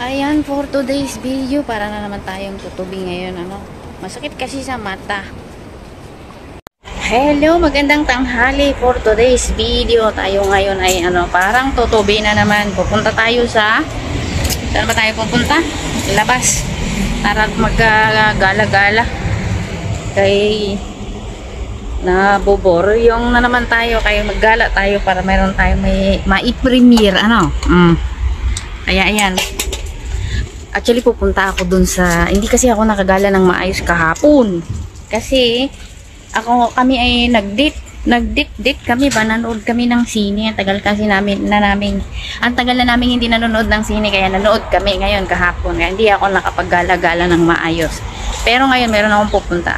Ayan, for today's video, para na naman tayong tutubi ngayon, ano. Masakit kasi sa mata. Hello, magandang tanghali. For today's video, tayo ngayon ay ano, parang tutubi na naman. Pupunta tayo sa, saan ba tayo pupunta? Labas. Para magkagala-gala. Kay nabobor yung na naman tayo, kaya maggala tayo para meron tayo may ma-premiere, ano. Kaya ayan. Actually, pupunta ako dun sa... Hindi kasi ako nakagala ng maayos kahapon. Kasi, kami ay nag-date. Nag-date kami ba? Nanood kami ng sine. Ang tagal kasi ang tagal na namin hindi nanonood ng sine. Kaya nanood kami ngayon kahapon. Kaya hindi ako nakapaggala-gala ng maayos. Pero ngayon, meron akong pupunta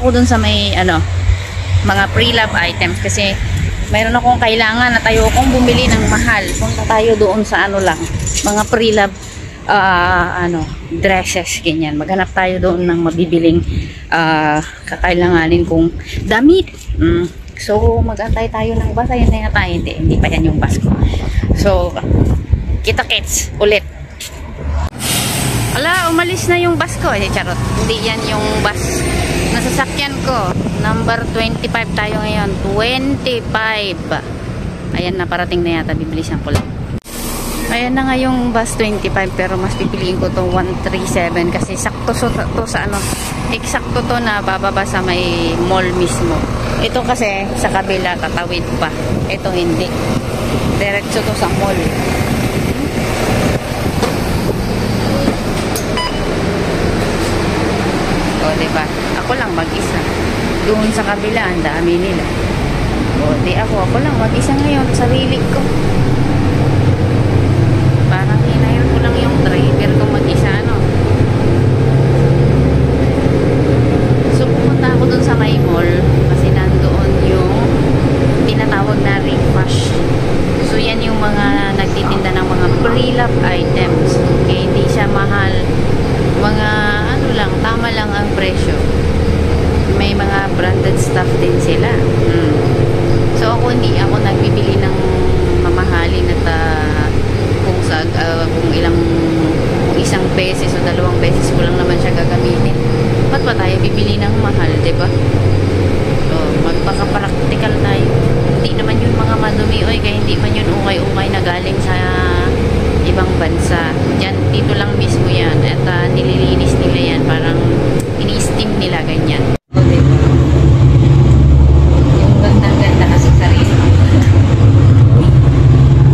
ako dun sa may, mga pre-love items. Kasi, mayroon akong kailangan at tayo akong bumili ng mahal. Punta tayo doon sa mga pre-love dresses, ganyan. Maghanap tayo doon ng mabibiling kakailanganin kong damit. So, mag-antay tayo ng bus. Ayun na tayo. Hindi pa yan yung bus ko. So, kita-kits ulit. Ala, umalis na yung bus ko. Charot. Hindi yan yung bus na sasakyan ko. Number 25 tayo ngayon. 25. Ayan na, parating na yata. Bibilisan ko lang. Ayan na nga yung bus 25. Pero mas pipiliin ko itong 137. Kasi sakto to sa eksakto to na bababa sa may mall mismo. Ito kasi sa kabila tatawid pa. Ito hindi. Diretso to sa mall. O, diba? Ako lang mag-isa. Doon sa kabila, ang dami nila. O, ako lang mag-isa ngayon. Sarili ko. Parang hinayon ko lang yung driver ko mag-isa, So, pupunta ako doon sa may mall. Kasi nandoon yung tinatawag na Refash. So, yan yung mga nagtitinda ng mga pre-love items. Okay, hindi siya mahal. Mga tama lang ang presyo. May mga branded stuff din sila. So ako hindi ako nagbibili ng mamahalin at kung isang beses o dalawang beses ko lang naman siya gagamitin. Ba't pa tayo bibili ng mahal, diba? So magpaka-practical tayo. Hindi naman yun mga madumi, kaya hindi man yun ukay-ukay na galing sa ibang bansa. Dito lang mismo yan. At nililinis nila yan. Parang ini-steam nila ganyan. O, diba? Yung ganda-ganda kasi sarili.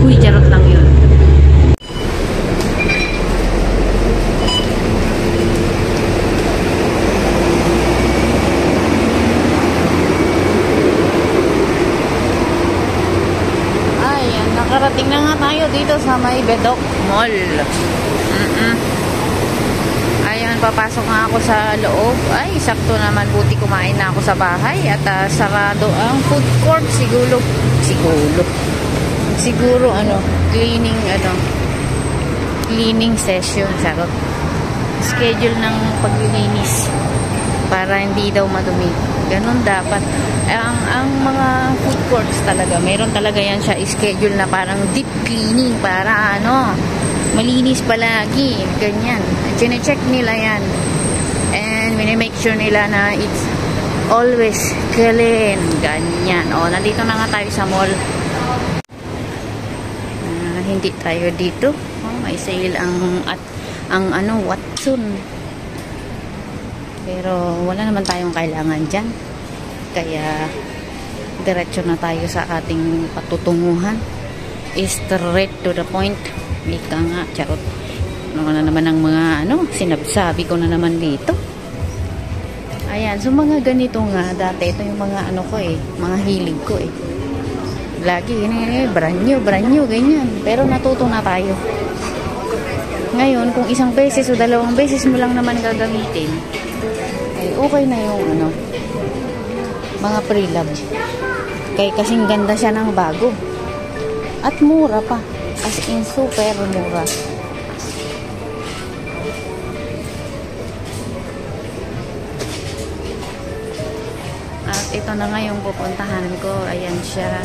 Uy, charot lang yun. Ayan, nakarating na nga tayo dito sa may Bedok Mall. Ayan, papasok nga ako sa loob. Ay, sakto naman, buti kumain na ako sa bahay. At sarado ang food court. Siguro cleaning session. Sarot. Schedule ng paglilinis para hindi daw madumi. Ganun dapat. Ang mga food courts talaga, meron talaga yan siya schedule na parang deep cleaning para malinis palagi. Ganyan. Chine-check nila yan. And minimake sure nila na it's always clean. Ganyan. O, nandito na nga tayo sa mall. Hindi tayo dito. May sale ang Watson. Pero wala naman tayong kailangan dyan. Kaya diretso na tayo sa ating patutunguhan. Straight to the point. Ika nga, charot. Ano na naman ang mga sinabsabi ko na naman dito. Ayan, so mga ganito nga dati, ito yung mga mga hilig ko lagi brand new ganyan, pero natuto na tayo ngayon. Kung isang beses o dalawang beses mo lang naman gagamitin, ay okay na yung mga pre-love. Kaya kasing ganda siya ng bago at mura pa, as in super mura. At ito na nga yung pupuntahan ko. Ayan siya.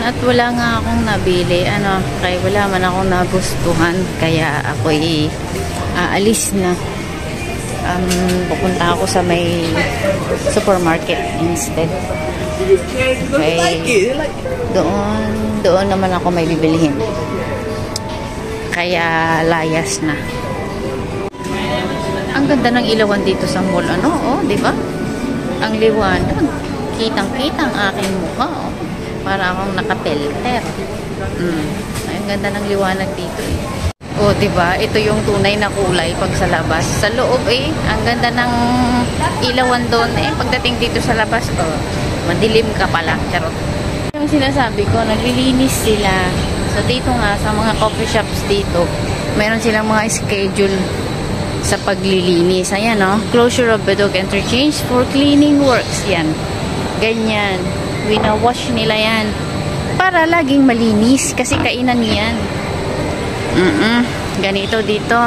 At wala nga akong nabili. Kaya wala man akong nagustuhan. Kaya ako'y aalis na. Pupunta ako sa may supermarket instead. Okay. Doon naman ako may bibilihin. Kaya layas na. Ang ganda ng ilawan dito sa mall. Di ba? Ang liwanag. Kitang-kita ang aking mukha. Para akong nakapelter. Ang ganda ng liwanag dito eh. Di ba? Ito yung tunay na kulay pag sa labas. Sa loob ang ganda ng ilawan doon pagdating dito sa labas, madilim ka pala. Charot. Yung sinasabi ko, naglilinis sila. So dito nga sa mga coffee shops dito, meron silang mga schedule sa paglilinis. Ayan closure of Bedok Interchange for cleaning works. Yan. Ganyan. Wina-wash nila yan. Para laging malinis kasi kainan yan. Ganito dito.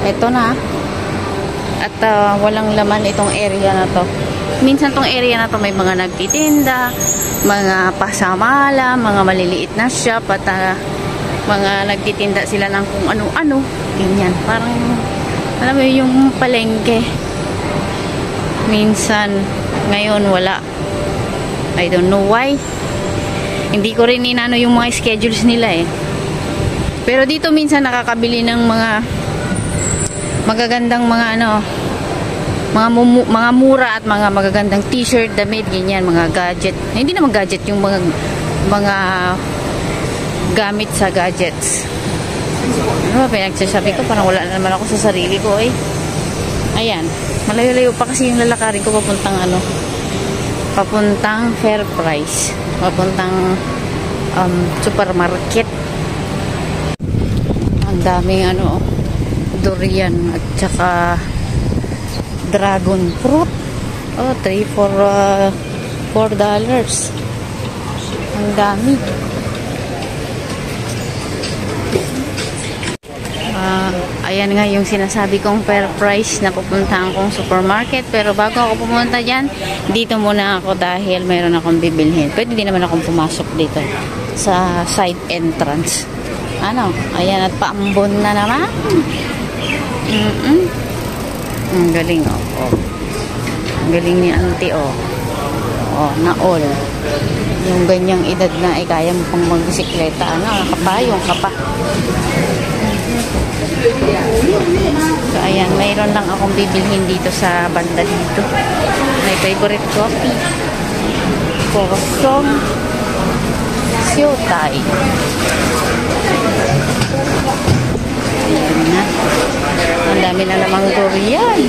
Ito na. At walang laman itong area na to. Minsan tong area na to may mga nagtitinda, mga pasamala, mga maliliit na shop, at mga nagtitinda sila ng kung ano-ano. Ganyan. Parang, alam mo yung palengke. Minsan, ngayon wala. I don't know why. Hindi ko rin inano yung mga schedules nila Pero dito minsan nakakabili ng mga magagandang mga mga mura at mga magagandang t-shirt, damit, ganyan, mga gadget. Hindi naman gadget, yung mga gamit sa gadgets. Ano ba pinagsasabi ko? Parang wala na naman ako sa sarili ko Ayan. Malayo-layo pa kasi yung lalakarin ko papuntang Fair Price. Papuntang supermarket. Ang daming durian at saka dragon fruit. $3 for $4. Ang dami. Ayan nga yung sinasabi kong Fair Price na pupuntahan kong supermarket. Pero bago ako pumunta dyan, dito muna ako dahil mayroon akong bibilhin. Pwede din naman akong pumasok dito sa side entrance. Ayan, at paambon na naman. Ang galing Ang galing ni auntie na all. Yung ganyang edad na kaya mo pang magbisikleta. Kapayong ka pa. So ayan, mayroon lang akong bibilhin dito sa banda dito. My favorite coffee. Kosong Siotay. Ayan na. Ang dami na namang durian.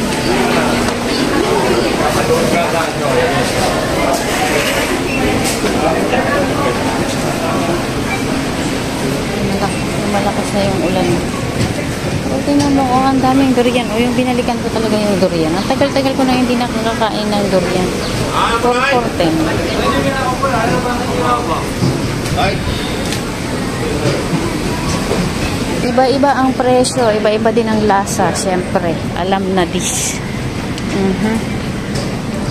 Malakas na yung ulan. Tingnan mo, ang daming durian. Yung binalikan ko talaga yung durian. Ang tagal-tagal ko na hindi nakakakain ng durian. 4-4-10. Iba-iba ang presyo, iba-iba din ang lasa, syempre. Alam na this.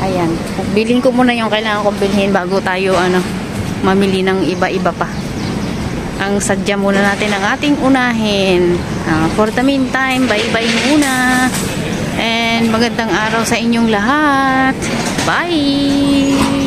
Ayan. Bilhin ko muna yung kailangan kong bilhin bago tayo mamili ng iba-iba pa. Ang sadya muna natin ang ating unahin. For the meantime, bye-bye muna. And magandang araw sa inyong lahat. Bye!